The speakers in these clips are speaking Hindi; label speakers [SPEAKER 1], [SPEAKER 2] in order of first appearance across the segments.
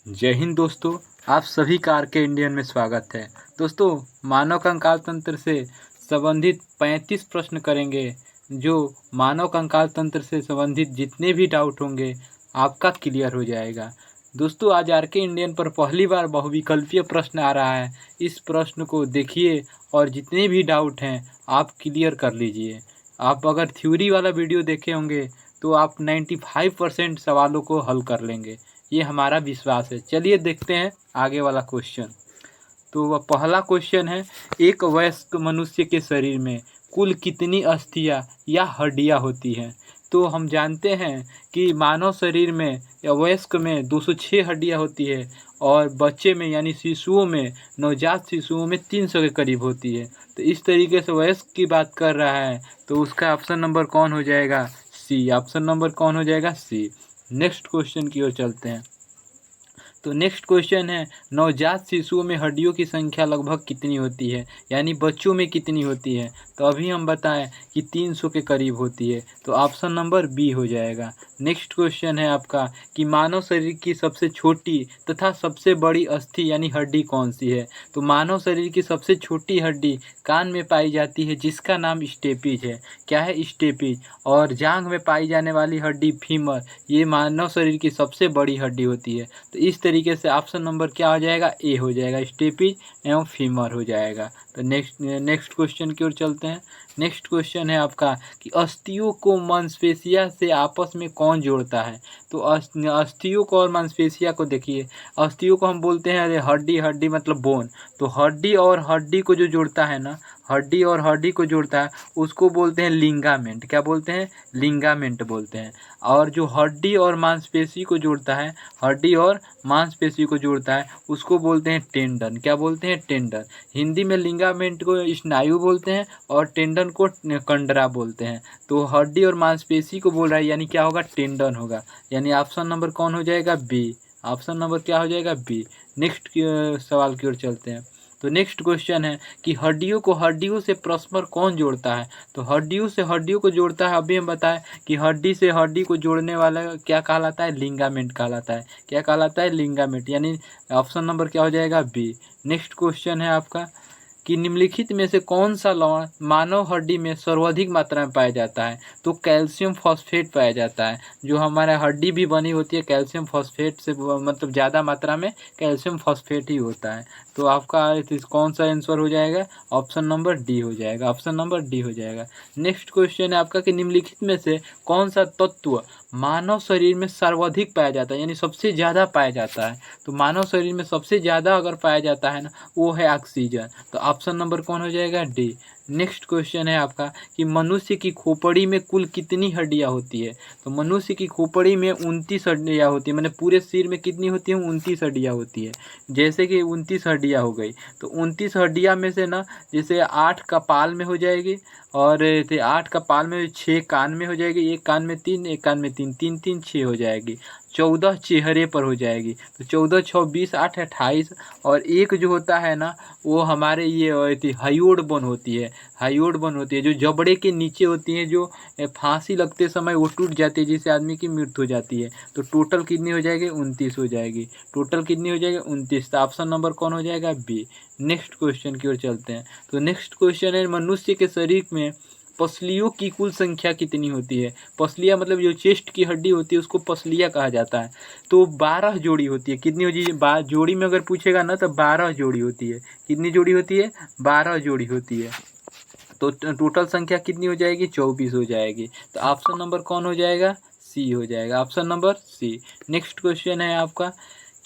[SPEAKER 1] जय हिंद दोस्तों। आप सभी का आरके इंडियन में स्वागत है। दोस्तों, मानव कंकाल तंत्र से संबंधित 35 प्रश्न करेंगे। जो मानव कंकाल तंत्र से संबंधित जितने भी डाउट होंगे आपका क्लियर हो जाएगा। दोस्तों, आज आरके इंडियन पर पहली बार बहुविकल्पीय प्रश्न आ रहा है। इस प्रश्न को देखिए और जितने भी डाउट हैं आप क्लियर कर लीजिए। आप अगर थ्योरी वाला वीडियो देखे होंगे तो आप 95% सवालों को हल कर लेंगे, ये हमारा विश्वास है। चलिए देखते हैं आगे वाला क्वेश्चन। तो वह पहला क्वेश्चन है, एक वयस्क मनुष्य के शरीर में कुल कितनी अस्थियां या हड्डियां होती हैं? तो हम जानते हैं कि मानव शरीर में या वयस्क में 206 हड्डियां होती है और बच्चे में यानी शिशुओं में, नवजात शिशुओं में 300 के करीब होती है। तो इस तरीके से वयस्क की बात कर रहा है, तो उसका ऑप्शन नंबर कौन हो जाएगा? सी। ऑप्शन नंबर कौन हो जाएगा? सी। नेक्स्ट क्वेश्चन की ओर चलते हैं। तो नेक्स्ट क्वेश्चन है, नवजात शिशुओं में हड्डियों की संख्या लगभग कितनी होती है, यानी बच्चों में कितनी होती है? तो अभी हम बताएं कि 300 के करीब होती है, तो ऑप्शन नंबर बी हो जाएगा। नेक्स्ट क्वेश्चन है आपका कि मानव शरीर की सबसे छोटी तथा सबसे बड़ी अस्थि यानी हड्डी कौन सी है? तो मानव शरीर की सबसे छोटी हड्डी कान में पाई जाती है, जिसका नाम स्टेपिज है। क्या है? स्टेपिज। और जांघ में पाई जाने वाली हड्डी फीमर, ये मानव शरीर की सबसे बड़ी हड्डी होती है। तो इस तरीके से ऑप्शन नंबर क्या हो जाएगा? ए हो जाएगा, स्टेपिज एवं फीमर हो जाएगा। तो नेक्स्ट क्वेश्चन की ओर चलते हैं। नेक्स्ट क्वेश्चन है आपका कि अस्थियों को मांसपेशिया से आपस में कौन जोड़ता है? तो अस्थियों को और मांसपेशिया को देखिए। अस्थियों को हम बोलते हैं, अरे हड्डी, हड्डी मतलब बोन। तो हड्डी और हड्डी को जो जोड़ता है ना, हड्डी और हड्डी को जोड़ता है, उसको बोलते हैं लिंगामेंट। क्या बोलते हैं? लिंगामेंट बोलते हैं। और जो हड्डी और मांसपेशी को जोड़ता है, हड्डी और मांसपेशी को जोड़ता है, उसको बोलते हैं टेंडन। क्या बोलते हैं? टेंडन। हिंदी में लिंगामेंट को स्नायु बोलते हैं और टेंडन को कंडरा बोलते हैं। तो हड्डी और मांसपेशी को बोल रहा है, यानी क्या होगा? टेंडन होगा। यानी ऑप्शन नंबर कौन हो जाएगा? बी। ऑप्शन नंबर क्या हो जाएगा? बी। नेक्स्ट सवाल की ओर चलते हैं। तो नेक्स्ट क्वेश्चन है कि हड्डियों को हड्डियों से परस्पर कौन जोड़ता है? तो हड्डियों से हड्डियों को जोड़ता है, अभी हम बताएं कि हड्डी से हड्डी को जोड़ने वाला क्या कहलाता है? लिंगामेंट कहलाता है। क्या कहलाता है? लिंगामेंट। यानी ऑप्शन नंबर क्या हो जाएगा? बी। नेक्स्ट क्वेश्चन है आपका कि निम्नलिखित में से कौन सा लवण मानव हड्डी में सर्वाधिक मात्रा में पाया जाता है? तो कैल्शियम फॉस्फेट पाया जाता है। जो हमारा हड्डी भी बनी होती है कैल्शियम फॉस्फेट से, मतलब ज़्यादा मात्रा में कैल्शियम फॉस्फेट ही होता है। तो आपका कौन सा आंसर हो जाएगा? ऑप्शन नंबर डी हो जाएगा। ऑप्शन नंबर डी हो जाएगा। नेक्स्ट क्वेश्चन है आपका कि निम्नलिखित में से कौन सा तत्व मानव शरीर में सर्वाधिक पाया जाता है, यानी सबसे ज़्यादा पाया जाता है? तो मानव शरीर में सबसे ज़्यादा अगर पाया जाता है ना, वो है ऑक्सीजन। तो ऑप्शन नंबर कौन हो जाएगा? डी। नेक्स्ट क्वेश्चन है आपका कि मनुष्य की खोपड़ी में कुल कितनी हड्डियां होती है? तो मनुष्य की खोपड़ी में 29 हड्डियां होती है, मतलब पूरे शरीर में कितनी होती है? 29 हड्डियां होती है। जैसे कि 29 हड्डियां हो गई, तो 29 हड्डियां में से ना, जैसे 8 कपाल में हो जाएगी, और 8 कपाल में 6 कान में हो जाएगी, एक कान में 3, एक कान में 3, 3 3 6 हो जाएगी। 14 चेहरे पर हो जाएगी। तो 14 6 20 8 28, और एक जो होता है ना, वो हमारे ये हाइयोड बोन होती है। हाइयोड बोन होती है जो जबड़े के नीचे होती है, जो फांसी लगते समय वो टूट जाती है, जिससे आदमी की मृत्यु हो जाती है। तो टोटल कितनी हो जाएगी? 29 हो जाएगी। टोटल कितनी हो जाएगी? 29। तो ऑप्शन नंबर कौन हो जाएगा? बी। नेक्स्ट क्वेश्चन की ओर चलते हैं। तो नेक्स्ट क्वेश्चन है, मनुष्य के शरीर में पसलियों की कुल संख्या कितनी होती है? पसलियाँ मतलब जो चेस्ट की हड्डी होती है उसको पसलियाँ कहा जाता है। तो 12 जोड़ी होती है। कितनी होती है? जोड़ी में अगर पूछेगा ना तो 12 जोड़ी होती है। कितनी जोड़ी होती है? 12 जोड़ी होती है। तो टोटल संख्या कितनी हो जाएगी? 24 हो जाएगी। तो ऑप्शन नंबर कौन हो जाएगा? सी हो जाएगा। Option number C. Next question है आपका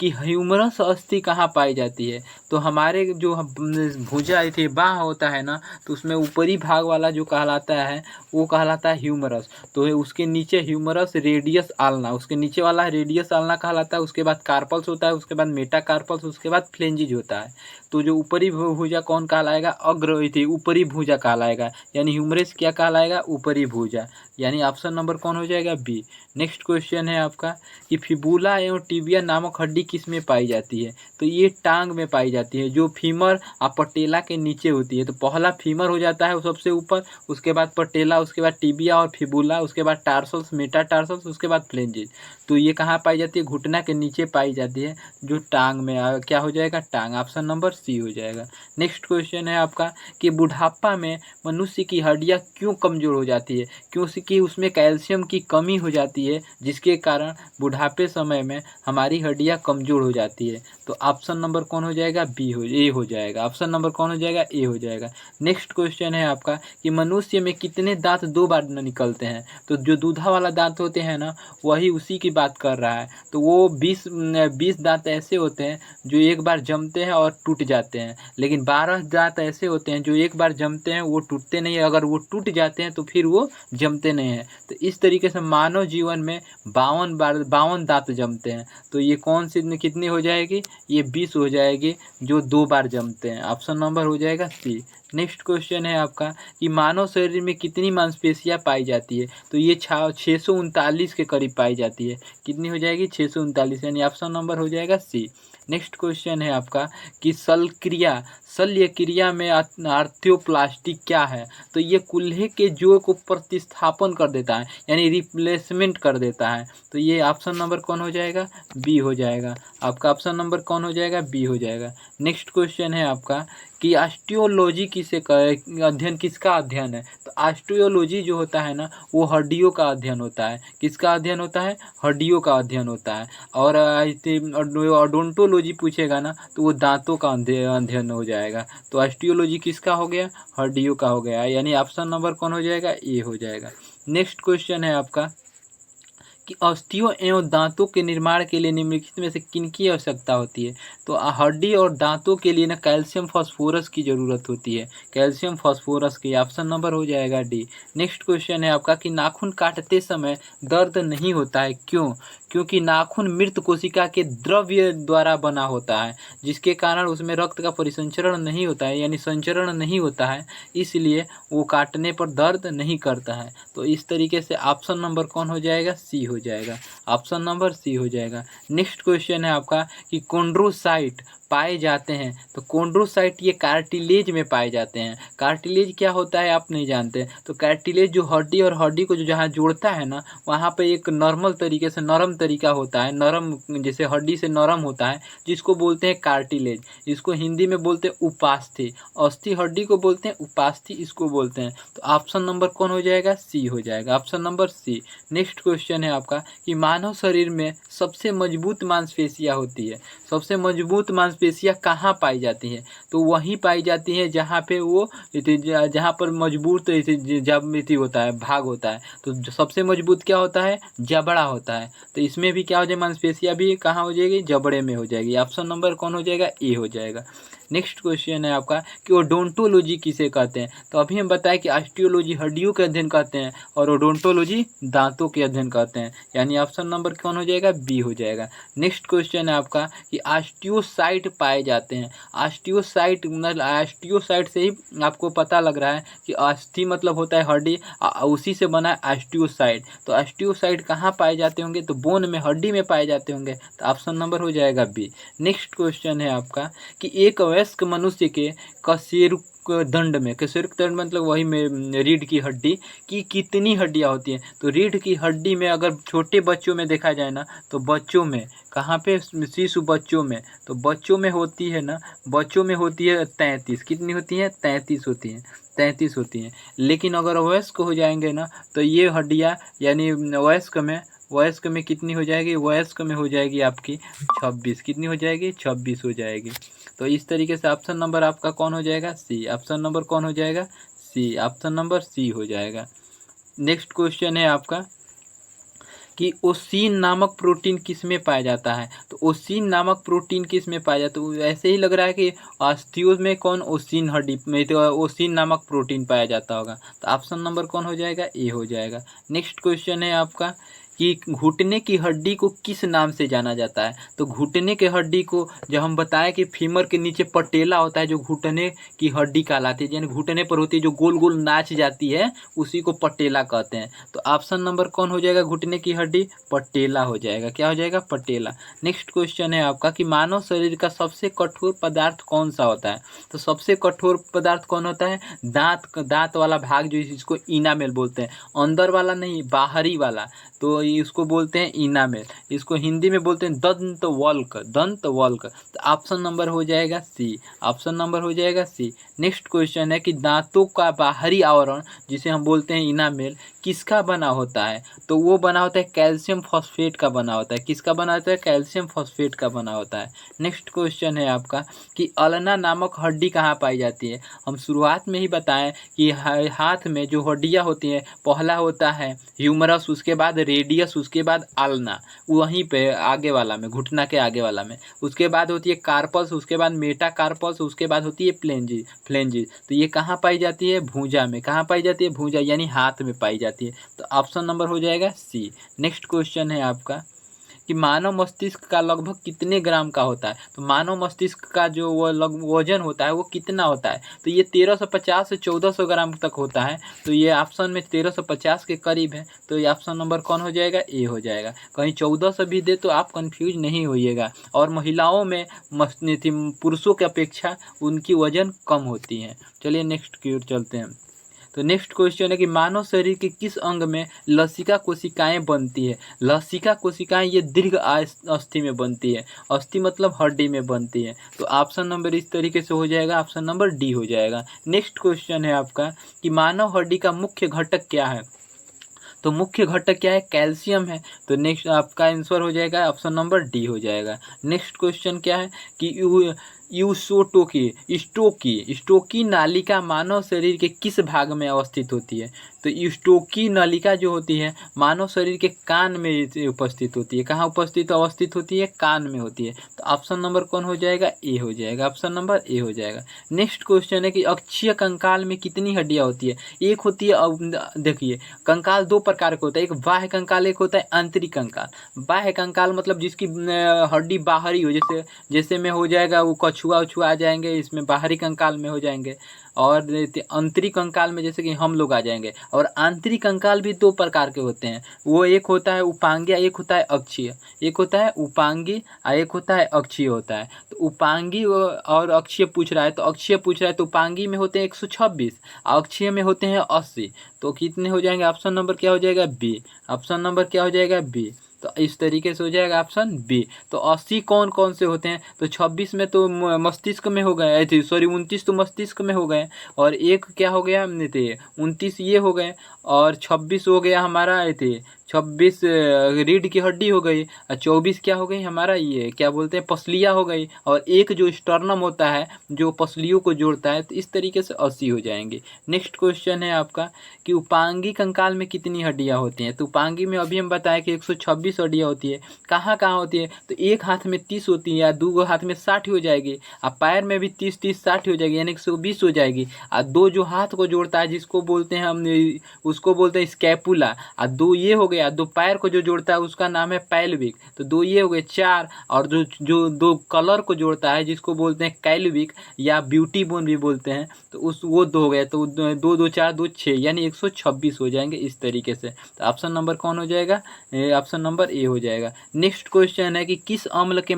[SPEAKER 1] कि ह्यूमरस अस्थि कहाँ पाई जाती है? तो हमारे जो भुजा थी, बाँह होता है ना, तो उसमें ऊपरी भाग वाला जो कहलाता है वो कहलाता है ह्यूमरस। तो उसके नीचे ह्यूमरस, रेडियस आल्ना, उसके नीचे वाला रेडियस आल्ना कहलाता है। उसके बाद कार्पल्स होता है, उसके बाद मेटाकार्पल्स, उसके बाद फ्लेंजिज होता है। तो जो ऊपरी भुजा कौन कहलाएगा? अग्र थी, ऊपरी भुजा कहलाएगा। यानी ह्यूमरस क्या कहलाएगा? ऊपरी भुजा। यानी ऑप्शन नंबर कौन हो जाएगा? बी। नेक्स्ट क्वेश्चन है आपका कि फिबुला एवं टिबिया नामक हड्डी किस में पाई जाती है? तो ये टांग में पाई जाती है, जो फीमर और पटेला के नीचे होती है। तो पहला फीमर हो जाता है वो सबसे ऊपर, उसके बाद पटेला, उसके बाद टिबिया और फिबुला, उसके बाद टार्सल्स, मेटाटार्सल्स, उसके बाद फ्लेंजेस। तो ये कहाँ पाई जाती है? घुटना के नीचे पाई जाती है, जो टांग में क्या हो जाएगा? टांग। ऑप्शन नंबर सी हो जाएगा। नेक्स्ट क्वेश्चन है आपका कि बुढ़ापा में मनुष्य की हड्डियाँ क्यों कमज़ोर हो जाती है? क्योंकि उसमें कैल्शियम की कमी हो जाती है, जिसके कारण बुढ़ापे समय में हमारी हड्डियाँ कमज़ोर हो जाती है। तो ऑप्शन नंबर कौन हो जाएगा? ए हो जाएगा। ऑप्शन नंबर कौन हो जाएगा? ए हो जाएगा। नेक्स्ट क्वेश्चन है आपका कि मनुष्य में कितने दांत 2 बार निकलते हैं? तो जो दूधा वाला दांत होते हैं ना, वही उसी की बात कर रहा है। तो वो 20 दांत ऐसे होते हैं जो एक बार जमते हैं और टूट जाते हैं, लेकिन 12 दांत ऐसे होते हैं जो एक बार जमते हैं वो टूटते नहीं है, अगर वो टूट जाते हैं तो फिर वो जमते नहीं हैं। तो इस तरीके से मानव जीवन में 52 दांत जमते हैं। तो ये कौन सी कितनी हो जाएगी? ये 20 हो जाएगी, जो 2 बार जमते हैं। ऑप्शन नंबर हो जाएगा सी। नेक्स्ट क्वेश्चन है आपका कि मानव शरीर में कितनी मांसपेशियां पाई जाती है? तो ये 639 के करीब पाई जाती है। कितनी हो जाएगी? 639, यानी ऑप्शन नंबर हो जाएगा सी। नेक्स्ट क्वेश्चन है आपका कि शल्य क्रिया में आर्थ्योप्लास्टी क्या है? तो ये कुल्हे के जोड़ को प्रतिस्थापन कर देता है, यानी रिप्लेसमेंट कर देता है। तो ये ऑप्शन नंबर कौन हो जाएगा? बी हो जाएगा। आपका ऑप्शन नंबर कौन हो जाएगा? बी हो जाएगा। नेक्स्ट क्वेश्चन है आपका कि ऑस्टियोलॉजी अध्ययन किसका अध्ययन है? तो ऑस्टियोलॉजी जो होता है ना, वो हड्डियों का अध्ययन होता है। किसका अध्ययन होता है? हड्डियों का अध्ययन होता है। और ओडोंटोलॉजी पूछेगा ना, तो वो दांतों का अध्ययन हो जाएगा। तो ऑस्टियोलॉजी किसका हो गया? हड्डियों का हो गया, यानी ऑप्शन नंबर कौन हो जाएगा? ए हो जाएगा। नेक्स्ट क्वेश्चन है आपका कि अस्थियों एवं दांतों के निर्माण के लिए निम्नलिखित में से किनकी आवश्यकता होती है? तो हड्डी और दांतों के लिए ना कैल्शियम फास्फोरस की ज़रूरत होती है। कैल्शियम फास्फोरस की। ऑप्शन नंबर हो जाएगा डी। नेक्स्ट क्वेश्चन है आपका कि नाखून काटते समय दर्द नहीं होता है, क्यों? क्योंकि नाखून मृत कोशिका के द्रव्य द्वारा बना होता है, जिसके कारण उसमें रक्त का परिसंचरण नहीं होता है, यानी संचरण नहीं होता है, इसलिए वो काटने पर दर्द नहीं करता है। तो इस तरीके से ऑप्शन नंबर कौन हो जाएगा? सी हो जाएगा। ऑप्शन नंबर सी हो जाएगा। नेक्स्ट क्वेश्चन है आपका कि कॉन्ड्रोसाइट पाए जाते हैं। तो कॉन्ड्रोसाइट ये कार्टिलेज में पाए जाते हैं। कार्टिलेज क्या होता है आप नहीं जानते? तो कार्टिलेज जो हड्डी और हड्डी को जो जहाँ जोड़ता है ना, वहाँ पे एक नॉर्मल तरीके से नरम तरीका होता है, नरम जैसे हड्डी से नरम होता है, जिसको बोलते हैं कार्टिलेज। इसको हिंदी में बोलते हैं उपास्थि। अस्थि हड्डी को बोलते हैं उपास्थि, इसको बोलते हैं। तो ऑप्शन नंबर कौन हो जाएगा? सी हो जाएगा। Option number C. Next question है आपका कि मानव शरीर में सबसे मजबूत मांसपेशियां होती है। सबसे मजबूत मांसपेशियां कहाँ पाई जाती हैं? तो वहीं पाई जाती है जहाँ पे वो जहाँ पर मजबूत जब होता है, भाग होता है। तो सबसे मजबूत क्या होता है? जबड़ा होता है। तो इसमें भी क्या हो जाएगी? मांसपेशियां भी कहाँ हो जाएगी? जबड़े में हो जाएगी। ऑप्शन नंबर कौन हो जाएगा? ए हो जाएगा। नेक्स्ट क्वेश्चन है आपका कि ओडोंटोलॉजी किसे कहते हैं? तो अभी हम बताएं कि ऑस्टियोलॉजी हड्डियों के अध्ययन कहते हैं और ओडोंटोलॉजी दांतों के अध्ययन कहते हैं, यानी ऑप्शन नंबर कौन हो जाएगा? बी हो जाएगा। नेक्स्ट क्वेश्चन है आपका कि ऑस्टियोसाइट पाए जाते हैं। ऑस्टियोसाइट मतलब ऑस्टियोसाइट से ही आपको पता लग रहा है कि अस्थि मतलब होता है हड्डी, उसी से बना है ऑस्टियोसाइट। तो ऑस्टियोसाइट कहाँ पाए जाते होंगे? तो बोन में, हड्डी में पाए जाते होंगे। तो ऑप्शन नंबर हो जाएगा बी। नेक्स्ट क्वेश्चन है आपका कि एक वयस्क मनुष्य के कशेरुकदंड में, कशेरुकदंड मतलब वही में रीढ़ की हड्डी की कितनी हड्डियां होती हैं? तो रीढ़ की हड्डी में अगर छोटे बच्चों में देखा जाए ना, तो बच्चों में कहाँ पे? शिशु बच्चों में। तो बच्चों में होती है ना, बच्चों में होती है 33। कितनी होती हैं? 33 होती हैं। 33 होती हैं। लेकिन अगर वयस्क हो जाएंगे ना, तो ये हड्डियाँ यानी वयस्क में कितनी हो जाएगी? वयस्क में हो जाएगी आपकी 26। कितनी हो जाएगी? 26 हो जाएगी। तो इस तरीके से ऑप्शन नंबर आपका कौन हो जाएगा? सी। ऑप्शन नंबर कौन हो जाएगा? सी। ऑप्शन नंबर सी हो जाएगा। नेक्स्ट क्वेश्चन है आपका कि ओसीन नामक प्रोटीन किस में पाया जाता है? तो ओसीन नामक प्रोटीन किस में पाया जाता है? तो ऐसे ही लग रहा है कि अस्थियों में कौन? ओसीन हड्डी में तो ओसीन नामक प्रोटीन पाया जाता होगा। तो ऑप्शन नंबर कौन हो जाएगा? ए हो जाएगा। नेक्स्ट क्वेश्चन है आपका कि घुटने की हड्डी को किस नाम से जाना जाता है। तो घुटने के हड्डी को जब हम बताएं कि फीमर के नीचे पटेला होता है जो घुटने की हड्डी कहलाती है, यानी घुटने पर होती है जो गोल गोल नाच जाती है, उसी को पटेला कहते हैं। तो ऑप्शन नंबर कौन हो जाएगा, घुटने की हड्डी पटेला हो जाएगा। क्या हो जाएगा, पटेला। नेक्स्ट क्वेश्चन है आपका कि मानव शरीर का सबसे कठोर पदार्थ कौन सा होता है। तो सबसे कठोर पदार्थ कौन होता है, दांत वाला भाग जो इसको इनामेल बोलते हैं, अंदर वाला नहीं बाहरी वाला, तो इसको बोलते हैं इनामेल। इसको हिंदी में बोलते हैं दंत वल्क, दंत वल्क। तो ऑप्शन नंबर हो जाएगा सी, ऑप्शन नंबर हो जाएगा सी। नेक्स्ट क्वेश्चन है कि दांतों का बाहरी आवरण जिसे हम बोलते हैं इनामेल किसका बना होता है। तो वो बना होता है कैल्शियम फॉस्फेट का बना होता है। किसका बना होता है, कैल्शियम फॉस्फेट का बना होता है। नेक्स्ट क्वेश्चन है आपका कि अल्ना नामक हड्डी कहाँ पाई जाती है। हम शुरुआत में ही बताएं कि हाथ में जो हड्डियाँ होती हैं, पहला होता है ह्यूमरस, उसके बाद रेडियस, उसके बाद अल्ना, वहीं पे आगे वाला में, घुटना के आगे वाला में, उसके बाद होती है कार्पस, उसके बाद मेटाकार्पस, उसके बाद होती है फ्लेंजिस। तो ये कहाँ पाई जाती है, भुजा में। कहाँ पाई जाती है, भुजा यानी हाथ में पाई जाती है। तो ऑप्शन नंबर हो जाएगा सी। नेक्स्ट क्वेश्चन है आपका कि मानव मस्तिष्क का लगभग कितने ग्राम का होता है। तो मानव मस्तिष्क का जो वजन होता है वो कितना होता है। तो ये 1350 से 1400 ग्राम तक होता है। तो ये ऑप्शन में 1350 के करीब है। तो ये ऑप्शन नंबर कौन हो जाएगा, ए हो जाएगा। कहीं 1400 भी दे तो आप कंफ्यूज नहीं होइएगा। और महिलाओं में पुरुषों की अपेक्षा उनकी वजन कम होती है। चलिए नेक्स्ट की ओर चलते हैं। तो नेक्स्ट क्वेश्चन है कि मानव शरीर के किस अंग में लसिका कोशिकाएं बनती है। लसिका कोशिकाएं ये दीर्घ अस्थि में बनती है। अस्थि मतलब हड्डी में बनती है। तो ऑप्शन नंबर इस तरीके से हो जाएगा, ऑप्शन नंबर डी हो जाएगा। नेक्स्ट क्वेश्चन है आपका कि मानव हड्डी का मुख्य घटक क्या है। तो मुख्य घटक क्या है, कैल्शियम है। तो नेक्स्ट आपका आंसर हो जाएगा ऑप्शन नंबर डी हो जाएगा। नेक्स्ट क्वेश्चन क्या है कि स्टोकी नालिका मानव शरीर के किस भाग में अवस्थित होती है। तो स्टोकी नालिका जो होती है मानव शरीर के कान में उपस्थित होती है। कहाँ अवस्थित होती है, कान में होती है। तो ऑप्शन नंबर कौन हो जाएगा, ए हो जाएगा। ऑप्शन नंबर ए हो जाएगा। नेक्स्ट क्वेश्चन है कि अक्षीय कंकाल में कितनी हड्डियाँ होती है। एक होती है, देखिए कंकाल दो प्रकार का होता है, एक बाह्य कंकाल, एक होता है आंतरिक कंकाल। बाह्य कंकाल मतलब जिसकी हड्डी बाहरी हो, जैसे में हो जाएगा वो कछुआ उछुआ आ जाएंगे, इसमें बाहरी कंकाल में हो जाएंगे। और आंतरिक कंकाल में जैसे कि हम लोग आ जाएंगे। और आंतरिक कंकाल भी दो प्रकार के होते हैं, वो एक होता है उपांगीय, एक होता है अक्षीय। एक होता है उपांगी और एक होता है अक्षीय होता है। तो उपांगी और अक्षीय पूछ रहा है, तो अक्षीय पूछ रहा है तो उपांगी में होते हैं 126, अक्षीय में होते हैं 80। तो कितने हो जाएंगे, ऑप्शन नंबर क्या हो जाएगा, बी। ऑप्शन नंबर क्या हो जाएगा, बी। तो इस तरीके से हो जाएगा ऑप्शन बी। तो 80 कौन कौन से होते हैं, तो 26 में तो मस्तिष्क में हो गए थे, सॉरी 29 तो मस्तिष्क में हो गए, और एक क्या हो गया थे 29 ये हो गए, और 26 हो गया हमारा 26 रीढ़ की हड्डी हो गई, और 24 क्या हो गई हमारा ये क्या बोलते हैं पसलियाँ हो गई, और एक जो स्टर्नम होता है जो पसलियों को जोड़ता है। तो इस तरीके से 80 हो जाएंगे। नेक्स्ट क्वेश्चन है आपका कि उपांगी कंकाल में कितनी हड्डियाँ होती हैं। तो उपांगी में अभी हम बताएं कि 126 हड्डियाँ होती है। कहाँ कहाँ होती है, तो एक हाथ में 30 होती है, या दो हाथ में 60 हो जाएगी, और पैर में भी 30-30-60 हो जाएगी, यानी 120 हो जाएगी। और दो जो हाथ को जोड़ता है जिसको बोलते हैं हम, उसको बोलते हैं स्कैपुला, और दो ये हो गया, दो पैर को जो जोड़ता है उसका नाम है पैल्विक। तो दो ये हो गए 4, और जो दो कलर को जोड़ता है जिसको बोलते हैं कैल्विक या ब्यूटी बोन भी बोलते हैं, तो वो 2 हो गए। तो 2 2 4 2 6 यानी 126 हो जाएंगे इस तरीके से। तो ऑप्शन नंबर कौन हो जाएगा, ऑप्शन नंबर ए हो जाएगा। नेक्स्ट क्वेश्चन है कि किस अम्ल के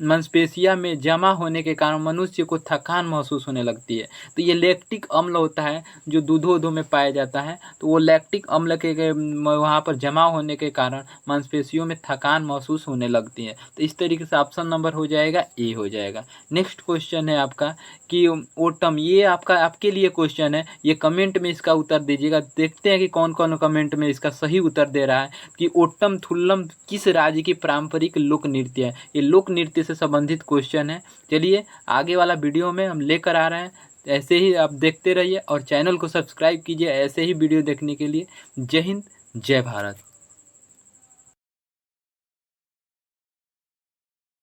[SPEAKER 1] मांसपेशिया में जमा होने के कारण मनुष्य को थकान महसूस होने लगती है। तो ये लैक्टिक अम्ल होता है जो दूधों में पाया जाता है। तो वो लैक्टिक अम्ल के वहाँ पर जमा होने के कारण मांसपेशियों में थकान महसूस होने लगती है। तो इस तरीके से ऑप्शन नंबर हो जाएगा ए हो जाएगा। नेक्स्ट क्वेश्चन है आपका कि ओटम, ये आपके लिए क्वेश्चन है, ये कमेंट में इसका उत्तर दीजिएगा। देखते हैं कि कौन कौन कमेंट में इसका सही उत्तर दे रहा है कि ओटम थुल्लम किस राज्य की पारंपरिक लोक नृत्य है। ये लोक नृत्य से संबंधित क्वेश्चन है। चलिए आगे वाला वीडियो में हम लेकर आ रहे हैं, ऐसे ही आप देखते रहिए और चैनल को सब्सक्राइब कीजिए ऐसे ही वीडियो देखने के लिए। जय हिंद, जय भारत।